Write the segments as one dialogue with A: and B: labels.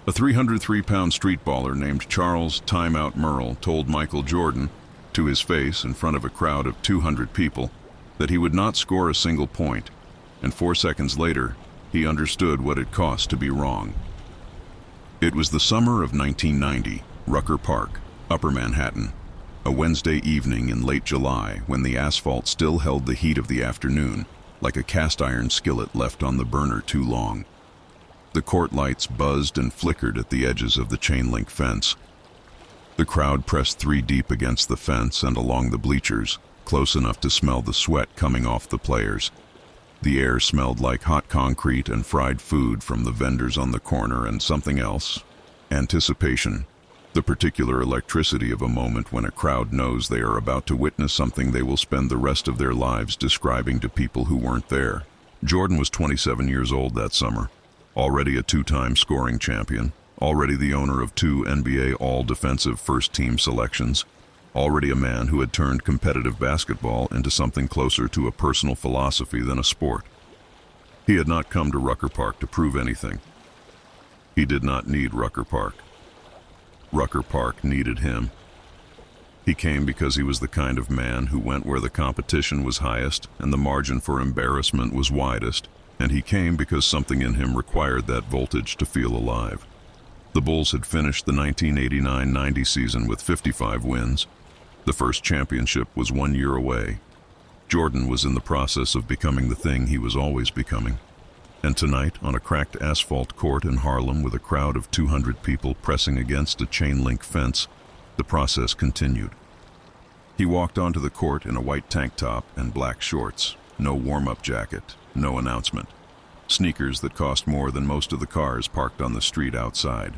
A: A 303-pound streetballer named Charles Timeout Merle told Michael Jordan, to his face in front of a crowd of 200 people, that he would not score a single point, and 4 seconds later, he understood what it cost to be wrong. It was the summer of 1990, Rucker Park, Upper Manhattan, a Wednesday evening in late July when the asphalt still held the heat of the afternoon, like a cast-iron skillet left on the burner too long. The court lights buzzed and flickered at the edges of the chain-link fence. The crowd pressed 3 deep against the fence and along the bleachers, close enough to smell the sweat coming off the players. The air smelled like hot concrete and fried food from the vendors on the corner and something else. Anticipation. The particular electricity of a moment when a crowd knows they are about to witness something they will spend the rest of their lives describing to people who weren't there. Jordan was 27 years old that summer, already a 2-time scoring champion, already the owner of 2 NBA all-defensive first-team selections, already a man who had turned competitive basketball into something closer to a personal philosophy than a sport. He had not come to Rucker Park to prove anything. He did not need Rucker Park. Rucker Park needed him. He came because he was the kind of man who went where the competition was highest and the margin for embarrassment was widest, and he came because something in him required that voltage to feel alive. The Bulls had finished the 1989-90 season with 55 wins. The first championship was 1 year away. Jordan was in the process of becoming the thing he was always becoming. And tonight, on a cracked asphalt court in Harlem with a crowd of 200 people pressing against a chain-link fence, the process continued. He walked onto the court in a white tank top and black shorts, no warm-up jacket, no announcement. Sneakers that cost more than most of the cars parked on the street outside.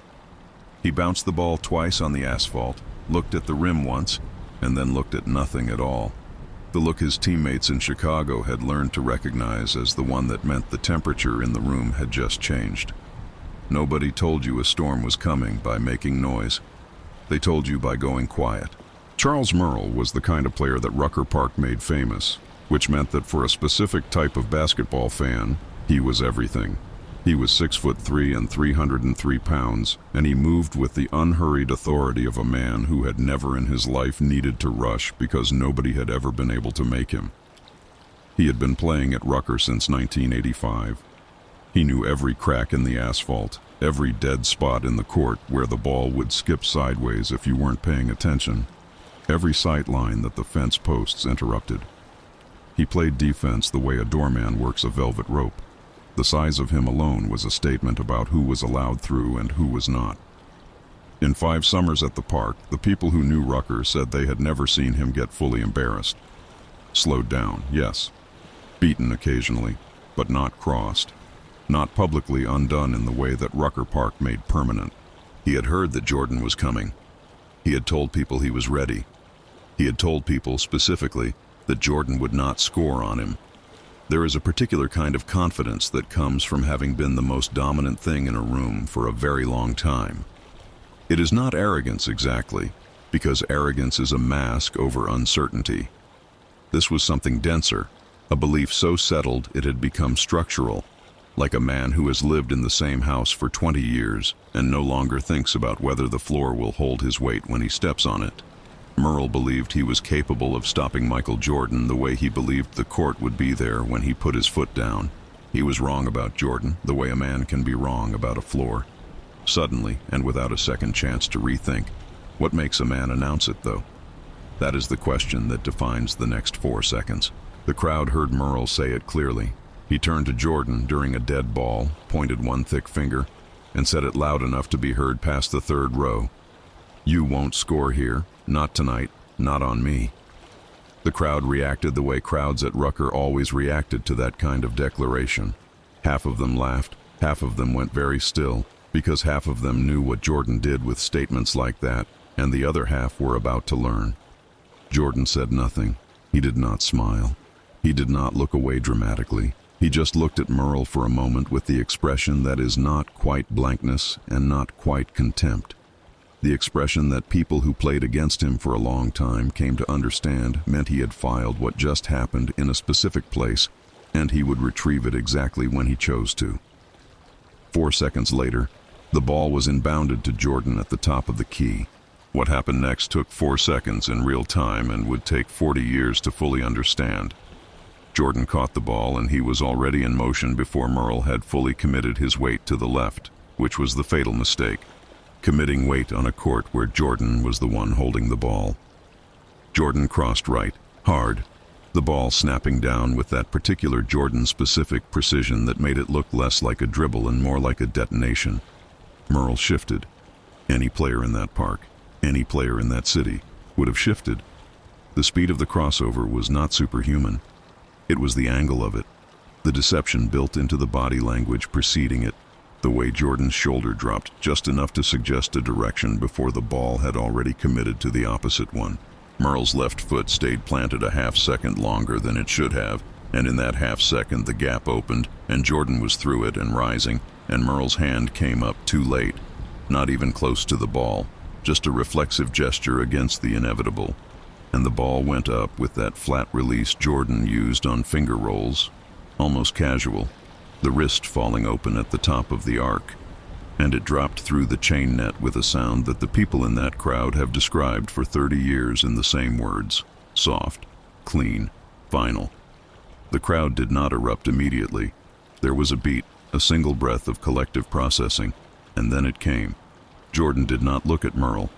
A: He bounced the ball twice on the asphalt, looked at the rim once, and then looked at nothing at all. The look his teammates in Chicago had learned to recognize as the one that meant the temperature in the room had just changed. Nobody told you a storm was coming by making noise. They told you by going quiet. Charles Merle was the kind of player that Rucker Park made famous, which meant that for a specific type of basketball fan, he was everything. He was 6'3" and 303 pounds, and he moved with the unhurried authority of a man who had never in his life needed to rush because nobody had ever been able to make him. He had been playing at Rucker since 1985. He knew every crack in the asphalt, every dead spot in the court where the ball would skip sideways if you weren't paying attention, every sight line that the fence posts interrupted. He played defense the way a doorman works a velvet rope. The size of him alone was a statement about who was allowed through and who was not. In 5 summers at the park, the people who knew Rucker said they had never seen him get fully embarrassed. Slowed down, yes. Beaten occasionally, but not crossed. Not publicly undone in the way that Rucker Park made permanent. He had heard that Jordan was coming. He had told people he was ready. He had told people, specifically, that Jordan would not score on him. There is a particular kind of confidence that comes from having been the most dominant thing in a room for a very long time. It is not arrogance exactly, because arrogance is a mask over uncertainty. This was something denser, a belief so settled it had become structural, like a man who has lived in the same house for 20 years and no longer thinks about whether the floor will hold his weight when he steps on it. Merle believed he was capable of stopping Michael Jordan the way he believed the court would be there when he put his foot down. He was wrong about Jordan, the way a man can be wrong about a floor. Suddenly, and without a second chance to rethink. What makes a man announce it, though? That is the question that defines the next 4 seconds. The crowd heard Merle say it clearly. He turned to Jordan during a dead ball, pointed one thick finger, and said it loud enough to be heard past the 3rd row. "You won't score here. Not tonight, not on me." The crowd reacted the way crowds at Rucker always reacted to that kind of declaration. Half of them laughed, half of them went very still, because half of them knew what Jordan did with statements like that, and the other half were about to learn. Jordan said nothing. He did not smile. He did not look away dramatically. He just looked at Merle for a moment with the expression that is not quite blankness and not quite contempt. The expression that people who played against him for a long time came to understand meant he had filed what just happened in a specific place, and he would retrieve it exactly when he chose to. 4 seconds later, The ball was inbounded to Jordan at the top of the key. What happened next took 4 seconds in real time and would take 40 years to fully understand. Jordan caught the ball and he was already in motion before Merle had fully committed his weight to the left, which was the fatal mistake, committing weight on a court where Jordan was the one holding the ball. Jordan crossed right, hard, the ball snapping down with that particular Jordan-specific precision that made it look less like a dribble and more like a detonation. Merle shifted. Any player in that park, any player in that city, would have shifted. The speed of the crossover was not superhuman. It was the angle of it, the deception built into the body language preceding it, the way Jordan's shoulder dropped just enough to suggest a direction before the ball had already committed to the opposite one. Merle's left foot stayed planted a half-second longer than it should have, and in that half-second the gap opened, and Jordan was through it and rising, and Merle's hand came up too late, not even close to the ball, just a reflexive gesture against the inevitable. And the ball went up with that flat release Jordan used on finger rolls, almost casual, the wrist falling open at the top of the arc, and it dropped through the chain net with a sound that the people in that crowd have described for 30 years in the same words: soft, clean, final. The crowd did not erupt immediately. There was a beat, a single breath of collective processing, and then it came. Jordan did not look at Merle.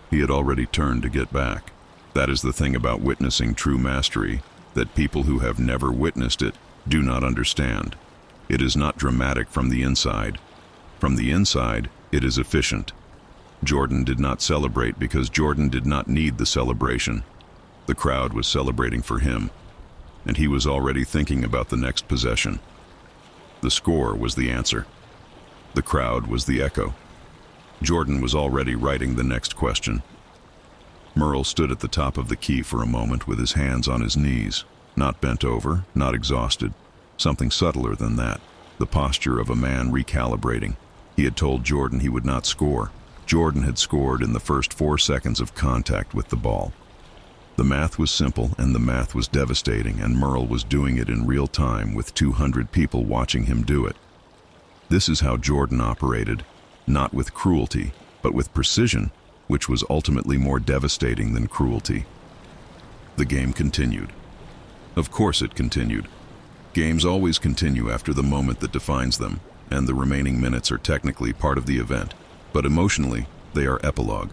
A: He had already turned to get back. That is the thing about witnessing true mastery, that people who have never witnessed it do not understand. It is not dramatic from the inside. From the inside, it is efficient. Jordan did not celebrate because Jordan did not need the celebration. The crowd was celebrating for him, and he was already thinking about the next possession. The score was the answer. The crowd was the echo. Jordan was already writing the next question. Merle stood at the top of the key for a moment with his hands on his knees, not bent over, not exhausted, something subtler than that, the posture of a man recalibrating. He had told Jordan he would not score. Jordan had scored in the first 4 seconds of contact with the ball. The math was simple and the math was devastating, and Merle was doing it in real time with 200 people watching him do it. This is how Jordan operated, not with cruelty, but with precision, which was ultimately more devastating than cruelty. The game continued. Of course it continued. Games always continue after the moment that defines them, and the remaining minutes are technically part of the event, but emotionally, they are epilogue.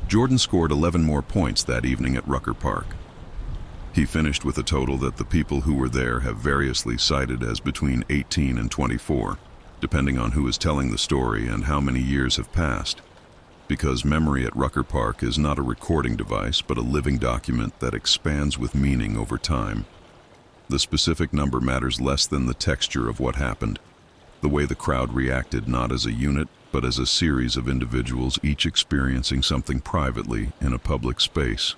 A: Jordan scored 11 more points that evening at Rucker Park. He finished with a total that the people who were there have variously cited as between 18 and 24, depending on who is telling the story and how many years have passed. Because memory at Rucker Park is not a recording device, but a living document that expands with meaning over time. The specific number matters less than the texture of what happened, the way the crowd reacted not as a unit, but as a series of individuals, each experiencing something privately in a public space,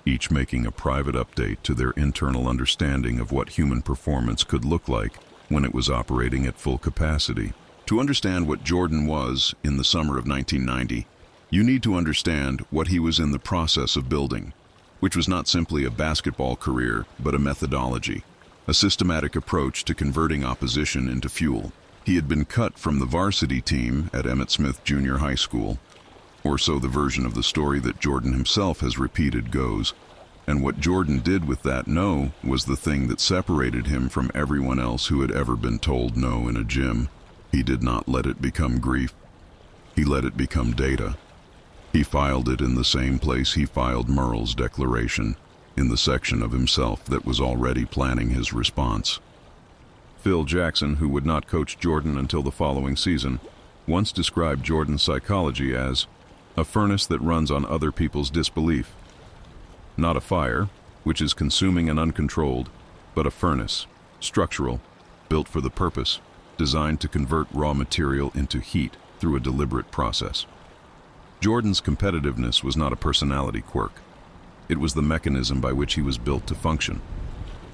A: each making a private update to their internal understanding of what human performance could look like when it was operating at full capacity. To understand what Jordan was in the summer of 1990, you need to understand what he was in the process of building, which was not simply a basketball career, but a methodology, a systematic approach to converting opposition into fuel. He had been cut from the varsity team at Emmett Smith Junior High School, or so the version of the story that Jordan himself has repeated goes, and what Jordan did with that no was the thing that separated him from everyone else who had ever been told no in a gym. He did not let it become grief. He let it become data. He filed it in the same place he filed Merle's declaration, in the section of himself that was already planning his response. Phil Jackson, who would not coach Jordan until the following season, once described Jordan's psychology as a furnace that runs on other people's disbelief. Not a fire, which is consuming and uncontrolled, but a furnace, structural, built for the purpose, designed to convert raw material into heat through a deliberate process. Jordan's competitiveness was not a personality quirk. It was the mechanism by which he was built to function.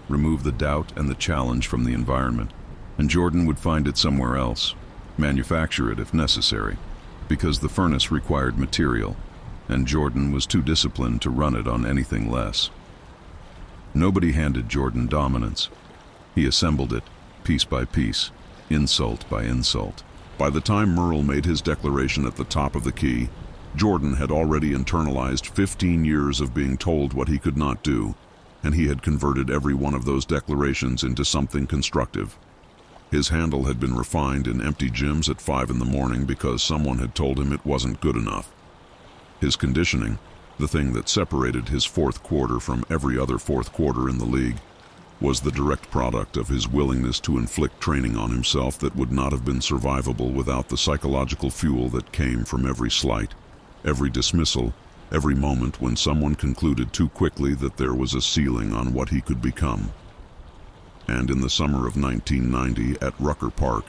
A: Remove the doubt and the challenge from the environment, and Jordan would find it somewhere else, manufacture it if necessary, because the furnace required material, and Jordan was too disciplined to run it on anything less. Nobody handed Jordan dominance. He assembled it, piece by piece, insult by insult. By the time Merle made his declaration at the top of the key, Jordan had already internalized 15 years of being told what he could not do, and he had converted every one of those declarations into something constructive. His handle had been refined in empty gyms at 5 in the morning because someone had told him it wasn't good enough. His conditioning, the thing that separated his fourth quarter from every other fourth quarter in the league, was the direct product of his willingness to inflict training on himself that would not have been survivable without the psychological fuel that came from every slight, every dismissal, every moment when someone concluded too quickly that there was a ceiling on what he could become. And in the summer of 1990 at Rucker Park,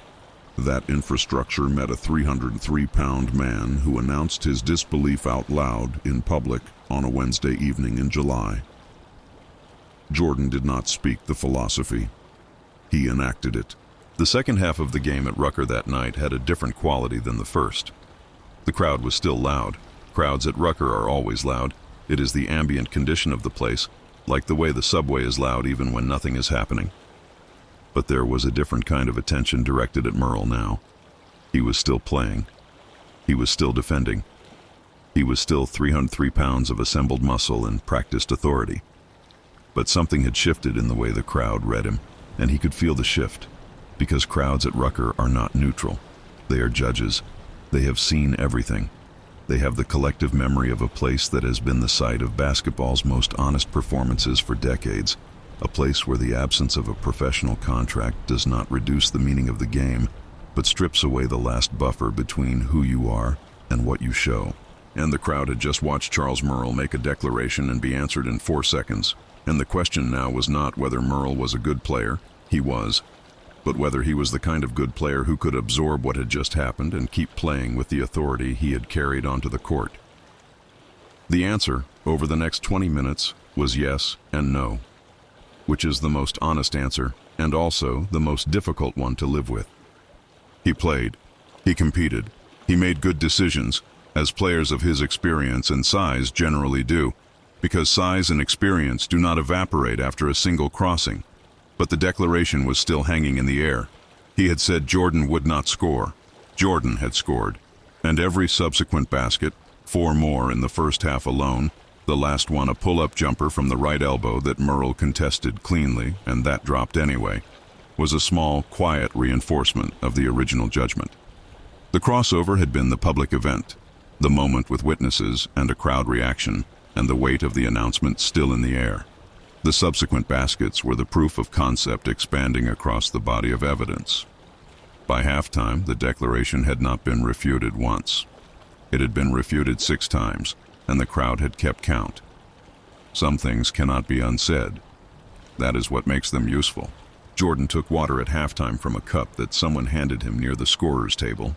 A: that infrastructure met a 303-pound man who announced his disbelief out loud in public on a Wednesday evening in July. Jordan did not speak the philosophy. He enacted it. The second half of the game at Rucker that night had a different quality than the first. The crowd was still loud. Crowds at Rucker are always loud. It is the ambient condition of the place, like the way the subway is loud even when nothing is happening. But there was a different kind of attention directed at Merle now. He was still playing. He was still defending. He was still 303 pounds of assembled muscle and practiced authority. But something had shifted in the way the crowd read him, and he could feel the shift, because crowds at Rucker are not neutral. They are judges. They have seen everything. They have the collective memory of a place that has been the site of basketball's most honest performances for decades, a place where the absence of a professional contract does not reduce the meaning of the game, but strips away the last buffer between who you are and what you show. And the crowd had just watched Charles Merle make a declaration and be answered in 4 seconds. And the question now was not whether Merle was a good player. He was. But whether he was the kind of good player who could absorb what had just happened and keep playing with the authority he had carried onto the court. The answer, over the next 20 minutes, was yes and no, which is the most honest answer and also the most difficult one to live with. He played. He competed. He made good decisions, as players of his experience and size generally do, because size and experience do not evaporate after a single crossing. But the declaration was still hanging in the air. He had said Jordan would not score. Jordan had scored. And every subsequent basket, 4 more in the first half alone, the last one a pull-up jumper from the right elbow that Merle contested cleanly, and that dropped anyway, was a small, quiet reinforcement of the original judgment. The crossover had been the public event, the moment with witnesses and a crowd reaction, and the weight of the announcement still in the air. The subsequent baskets were the proof of concept expanding across the body of evidence. By halftime, the declaration had not been refuted once. It had been refuted 6 times, and the crowd had kept count. Some things cannot be unsaid. That is what makes them useful. Jordan took water at halftime from a cup that someone handed him near the scorer's table.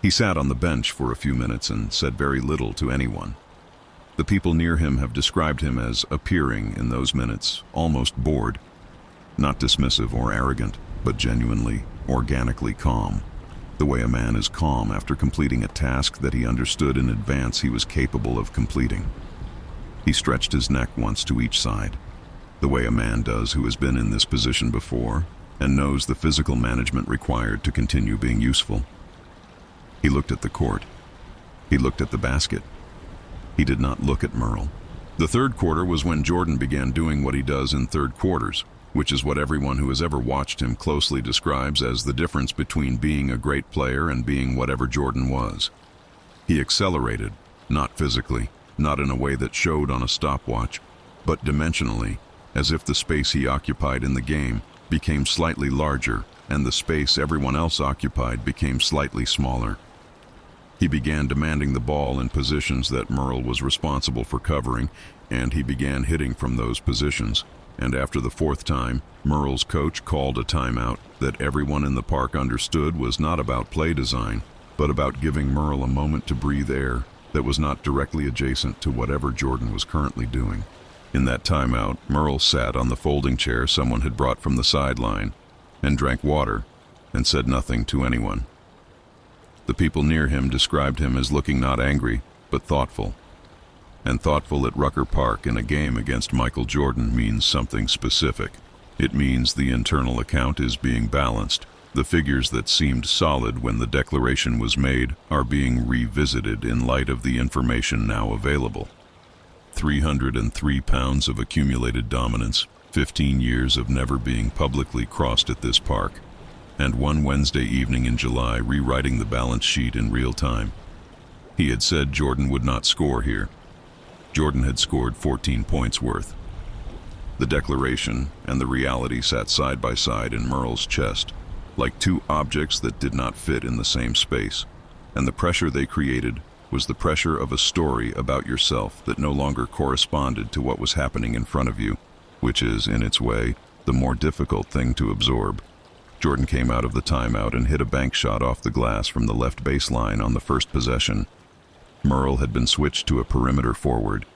A: He sat on the bench for a few minutes and said very little to anyone. The people near him have described him as appearing in those minutes, almost bored, not dismissive or arrogant, but genuinely, organically calm, the way a man is calm after completing a task that he understood in advance he was capable of completing. He stretched his neck once to each side, the way a man does who has been in this position before and knows the physical management required to continue being useful. He looked at the court. He looked at the basket. He did not look at Merle. The third quarter was when Jordan began doing what he does in third quarters, which is what everyone who has ever watched him closely describes as the difference between being a great player and being whatever Jordan was. He accelerated, not physically, not in a way that showed on a stopwatch, but dimensionally, as if the space he occupied in the game became slightly larger and the space everyone else occupied became slightly smaller. He began demanding the ball in positions that Merle was responsible for covering, and he began hitting from those positions. And after the 4th time, Merle's coach called a timeout that everyone in the park understood was not about play design, but about giving Merle a moment to breathe air that was not directly adjacent to whatever Jordan was currently doing. In that timeout, Merle sat on the folding chair someone had brought from the sideline and drank water and said nothing to anyone. The people near him described him as looking not angry, but thoughtful. And thoughtful at Rucker Park in a game against Michael Jordan means something specific. It means the internal account is being balanced, The figures that seemed solid when the declaration was made are being revisited in light of the information now available. 303 pounds of accumulated dominance, 15 years of never being publicly crossed at this park, and one Wednesday evening in July rewriting the balance sheet in real time. He had said Jordan would not score here. Jordan had scored 14 points worth. The declaration and the reality sat side by side in Merle's chest, like two objects that did not fit in the same space, and the pressure they created was the pressure of a story about yourself that no longer corresponded to what was happening in front of you, which is, in its way, the more difficult thing to absorb. Jordan came out of the timeout and hit a bank shot off the glass from the left baseline on the first possession. Merle had been switched to a perimeter forward.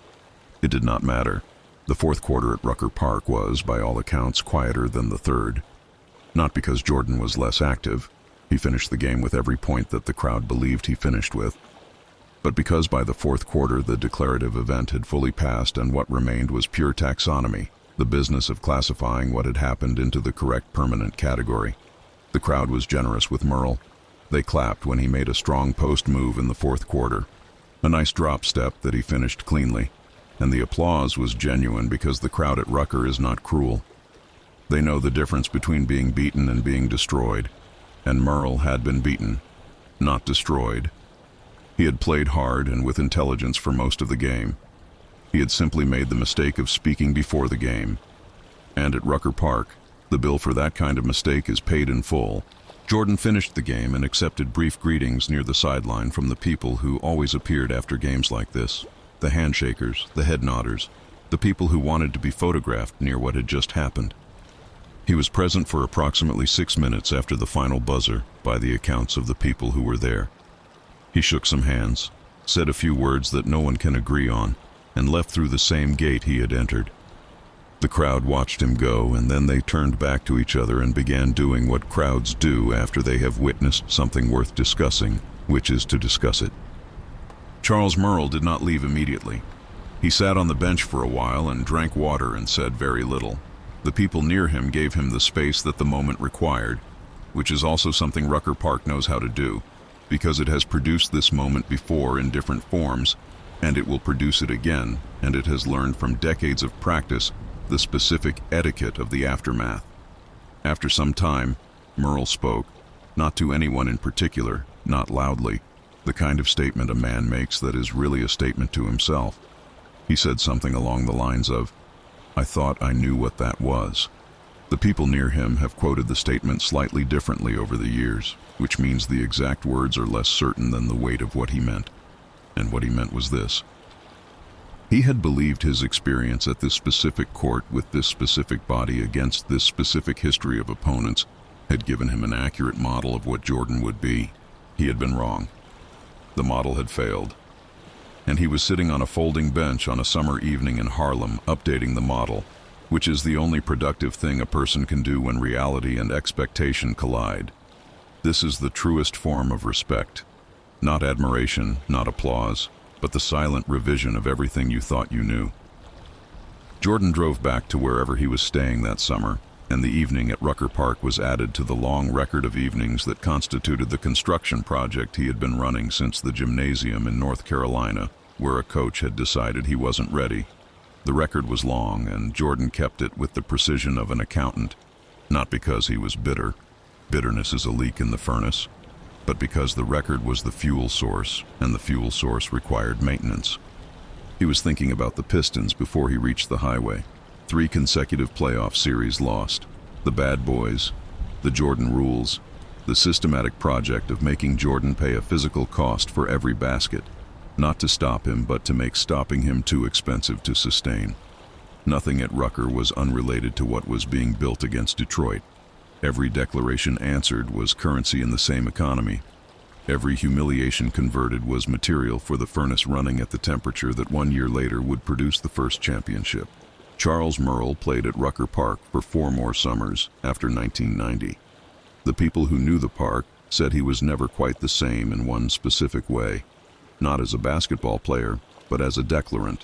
A: It did not matter. The fourth quarter at Rucker Park was, by all accounts, quieter than the third. Not because Jordan was less active. He finished the game with every point that the crowd believed he finished with. But because by the fourth quarter the declarative event had fully passed and what remained was pure taxonomy, the business of classifying what had happened into the correct permanent category. The crowd was generous with Merle. They clapped when he made a strong post move in the fourth quarter. A nice drop step that he finished cleanly. And the applause was genuine because the crowd at Rucker is not cruel. They know the difference between being beaten and being destroyed. And Merle had been beaten, not destroyed. He had played hard and with intelligence for most of the game. He had simply made the mistake of speaking before the game. And at Rucker Park, the bill for that kind of mistake is paid in full. Jordan finished the game and accepted brief greetings near the sideline from the people who always appeared after games like this. The handshakers, the head nodders, the people who wanted to be photographed near what had just happened. He was present for approximately 6 minutes after the final buzzer, by the accounts of the people who were there. He shook some hands, said a few words that no one can agree on, and left through the same gate he had entered. The crowd watched him go, and then they turned back to each other and began doing what crowds do after they have witnessed something worth discussing, which is to discuss it. Charles Merle did not leave immediately. He sat on the bench for a while and drank water and said very little. The people near him gave him the space that the moment required, which is also something Rucker Park knows how to do, because it has produced this moment before in different forms, and it will produce it again, and it has learned from decades of practice the specific etiquette of the aftermath. After some time, Merle spoke, not to anyone in particular, not loudly, the kind of statement a man makes that is really a statement to himself. He said something along the lines of, "I thought I knew what that was." The people near him have quoted the statement slightly differently over the years, which means the exact words are less certain than the weight of what he meant. And what he meant was this. He had believed his experience at this specific court with this specific body against this specific history of opponents had given him an accurate model of what Jordan would be. He had been wrong. The model had failed. And he was sitting on a folding bench on a summer evening in Harlem, updating the model, which is the only productive thing a person can do when reality and expectation collide. This is the truest form of respect. Not admiration, not applause, but the silent revision of everything you thought you knew. Jordan drove back to wherever he was staying that summer, and the evening at Rucker Park was added to the long record of evenings that constituted the construction project he had been running since the gymnasium in North Carolina, where a coach had decided he wasn't ready. The record was long, and Jordan kept it with the precision of an accountant, not because he was bitter. Bitterness is a leak in the furnace, but because the record was the fuel source, and the fuel source required maintenance. He was thinking about the Pistons before he reached the highway. 3 consecutive playoff series lost. The bad boys, the Jordan rules, the systematic project of making Jordan pay a physical cost for every basket, not to stop him but to make stopping him too expensive to sustain. Nothing at Rucker was unrelated to what was being built against Detroit. Every declaration answered was currency in the same economy. Every humiliation converted was material for the furnace running at the temperature that 1 year later would produce the first championship. Charles Merle played at Rucker Park for 4 more summers after 1990. The people who knew the park said he was never quite the same in one specific way. Not as a basketball player, but as a declarant.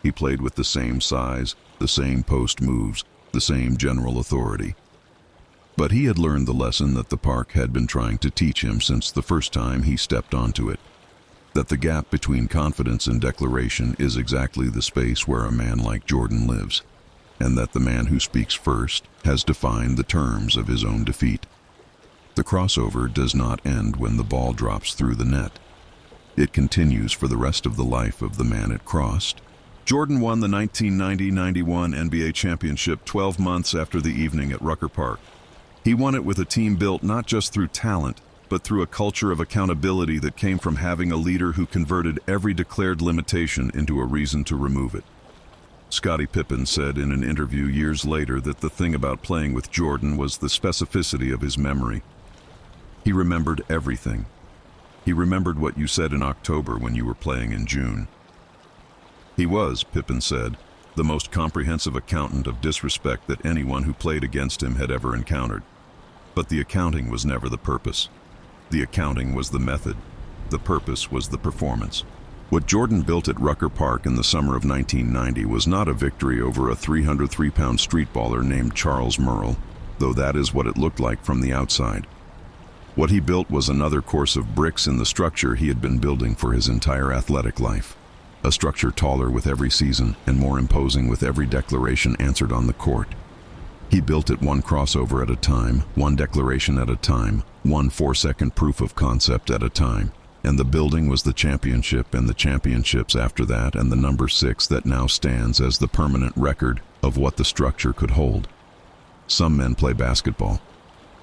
A: He played with the same size, the same post moves, the same general authority. But he had learned the lesson that the park had been trying to teach him since the first time he stepped onto it. That the gap between confidence and declaration is exactly the space where a man like Jordan lives, and that the man who speaks first has defined the terms of his own defeat. The crossover does not end when the ball drops through the net. It continues for the rest of the life of the man it crossed. Jordan won the 1990-91 NBA championship 12 months after the evening at Rucker Park. He won it with a team built not just through talent, but through a culture of accountability that came from having a leader who converted every declared limitation into a reason to remove it. Scottie Pippen said in an interview years later that the thing about playing with Jordan was the specificity of his memory. He remembered everything. He remembered what you said in October when you were playing in June. He was, Pippen said, the most comprehensive accountant of disrespect that anyone who played against him had ever encountered. But the accounting was never the purpose. The accounting was the method. The purpose was the performance. What Jordan built at Rucker Park in the summer of 1990 was not a victory over a 303-pound streetballer named Charles Merle, though that is what it looked like from the outside. What he built was another course of bricks in the structure he had been building for his entire athletic life. A structure taller with every season and more imposing with every declaration answered on the court. He built it one crossover at a time, one declaration at a time, one 4-second proof of concept at a time. And the building was the championship and the championships after that and the number 6 that now stands as the permanent record of what the structure could hold. Some men play basketball.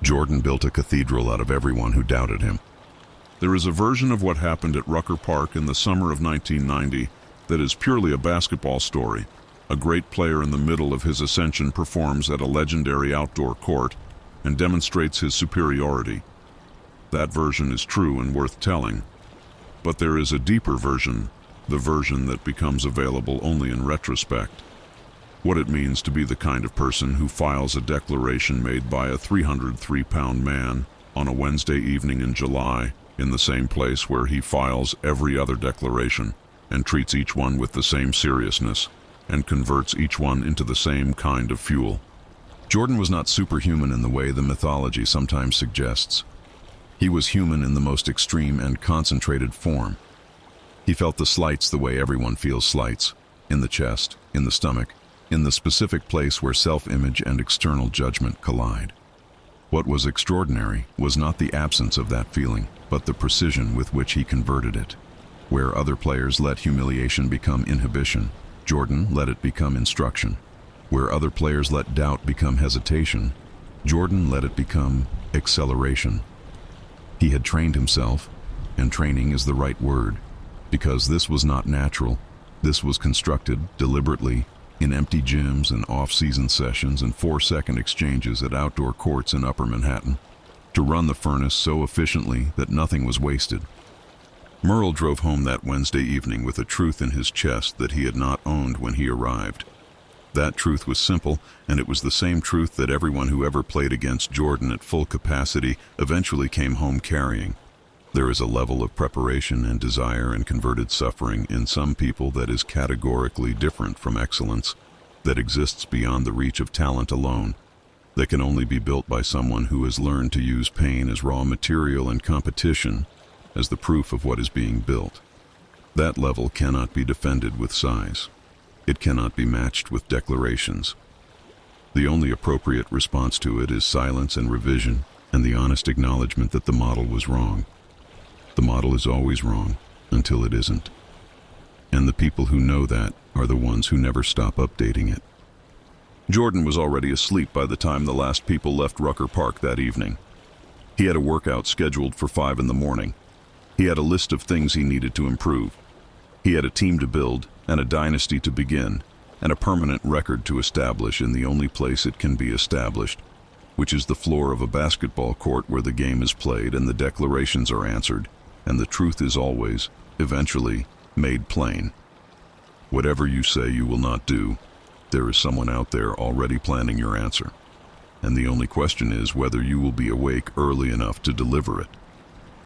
A: Jordan built a cathedral out of everyone who doubted him. There is a version of what happened at Rucker Park in the summer of 1990 that is purely a basketball story. A great player in the middle of his ascension performs at a legendary outdoor court and demonstrates his superiority. That version is true and worth telling. But there is a deeper version, the version that becomes available only in retrospect. What it means to be the kind of person who files a declaration made by a 303-pound man on a Wednesday evening in July in the same place where he files every other declaration and treats each one with the same seriousness and converts each one into the same kind of fuel. Jordan was not superhuman in the way the mythology sometimes suggests. He was human in the most extreme and concentrated form. He felt the slights the way everyone feels slights, in the chest, in the stomach, in the specific place where self-image and external judgment collide. What was extraordinary was not the absence of that feeling, but the precision with which he converted it. Where other players let humiliation become inhibition, Jordan let it become instruction. Where other players let doubt become hesitation, Jordan let it become acceleration. He had trained himself, and training is the right word, because this was not natural. This was constructed deliberately in empty gyms and off-season sessions and 4-second exchanges at outdoor courts in Upper Manhattan, to run the furnace so efficiently that nothing was wasted. Merle drove home that Wednesday evening with a truth in his chest that he had not owned when he arrived. That truth was simple, and it was the same truth that everyone who ever played against Jordan at full capacity eventually came home carrying. There is a level of preparation and desire and converted suffering in some people that is categorically different from excellence, that exists beyond the reach of talent alone, that can only be built by someone who has learned to use pain as raw material and competition as the proof of what is being built. That level cannot be defended with size. It cannot be matched with declarations. The only appropriate response to it is silence and revision, and the honest acknowledgement that the model was wrong. The model is always wrong until it isn't. And the people who know that are the ones who never stop updating it. Jordan was already asleep by the time the last people left Rucker Park that evening. He had a workout scheduled for 5 in the morning. He had a list of things he needed to improve. He had a team to build and a dynasty to begin and a permanent record to establish in the only place it can be established, which is the floor of a basketball court where the game is played and the declarations are answered, and the truth is always, eventually, made plain. Whatever you say you will not do, there is someone out there already planning your answer, and the only question is whether you will be awake early enough to deliver it.